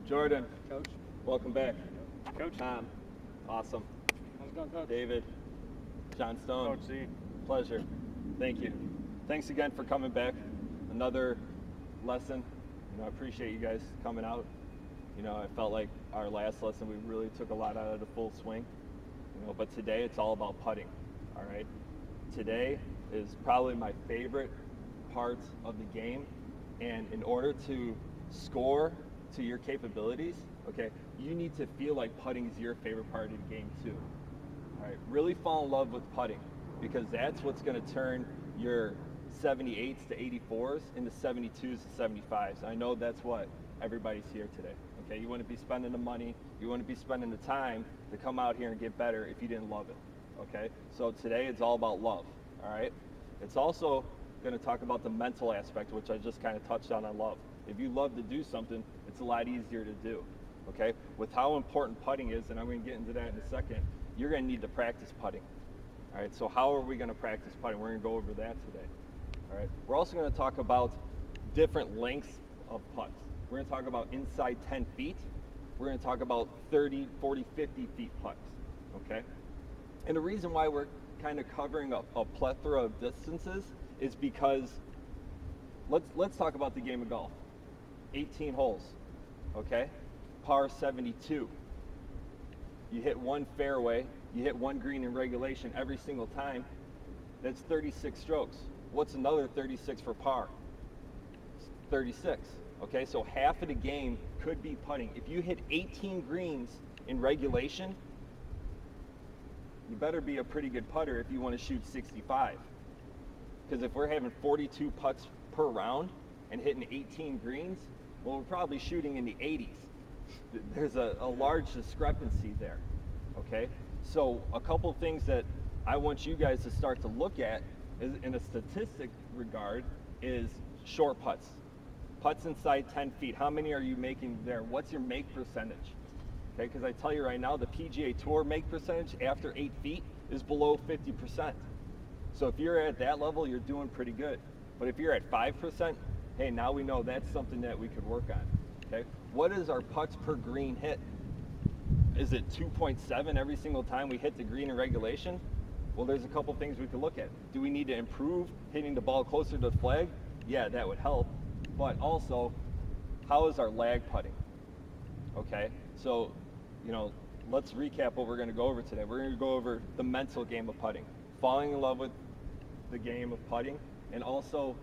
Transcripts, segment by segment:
Jordan, Coach. welcome back. Coach. Tom, awesome. How's it going, Coach? David, John Stone, Coach Z. pleasure. Thank you. Thanks again for coming back. Another lesson. I appreciate you guys coming out. I felt like our last lesson we really took a lot out of the full swing. But today it's all about putting. All right. Today is probably my favorite part of the game, and in order to score to your capabilities, okay, you need to feel like putting is your favorite part of the game too. All right, really fall in love with putting, because that's what's going to turn your 78s to 84s into 72s to 75s. I know that's what everybody's here today. Okay, you wouldn't be spending the money, you wouldn't be spending the time to come out here and get better if you didn't love it. Okay, so today it's all about love. All right, it's also going to talk about the mental aspect, which I just kind of touched on love. If you love to do something, it's a lot easier to do. Okay, with how important putting is, and I'm going to get into that in a second, you're going to need to practice putting. All right, so how are we going to practice putting? We're going to go over that today. All right, we're also going to talk about different lengths of putts. We're going to talk about inside 10 feet. We're going to talk about 30, 40, 50 feet putts. Okay, and the reason why we're kind of covering a plethora of distances is because let's talk about the game of golf. 18 holes, okay? Par 72. You hit one fairway, you hit one green in regulation every single time. That's 36 strokes. What's another 36 for par? 36, okay? So half of the game could be putting. If you hit 18 greens in regulation, you better be a pretty good putter if you want to shoot 65. Because if we're having 42 putts per round and hitting 18 greens, well, we're probably shooting in the 80s. There's a large discrepancy there, okay? So a couple things that I want you guys to start to look at is, in a statistic regard, is short putts. Putts inside 10 feet. How many are you making there? What's your make percentage? Okay, because I tell you right now, the PGA Tour make percentage after 8 feet is below 50%. So if you're at that level, you're doing pretty good. But if you're at 5%, hey, now we know that's something that we could work on. Okay, what is our putts per green hit? Is it 2.7 every single time we hit the green in regulation? Well, there's a couple things we could look at. Do we need to improve hitting the ball closer to the flag? Yeah, that would help. But also, how is our lag putting? Okay, so let's recap what we're going to go over today. We're going to go over the mental game of putting, falling in love with the game of putting, and also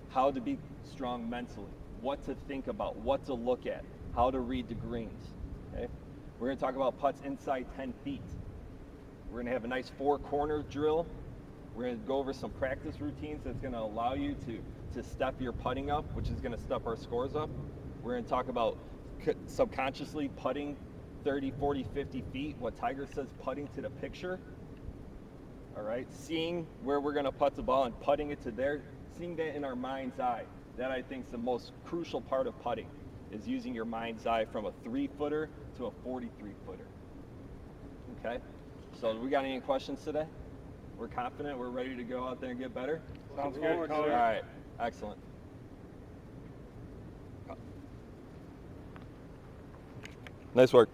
how to be strong mentally, what to think about, what to look at, how to read the greens. Okay, we're going to talk about putts inside 10 feet. We're going to have a nice 4-corner drill. We're going to go over some practice routines that's going to allow you to step your putting up, which is going to step our scores up. We're going to talk about subconsciously putting 30, 40, 50 feet, what Tiger says, putting to the picture. All right, seeing where we're going to putt the ball and putting it to there, seeing that in our mind's eye. That, I think, is the most crucial part of putting, is using your mind's eye from a 3-footer to a 43-footer. Okay, so we got any questions today? We're confident, we're ready to go out there and get better? Sounds good, Coach. All right, excellent. Nice work.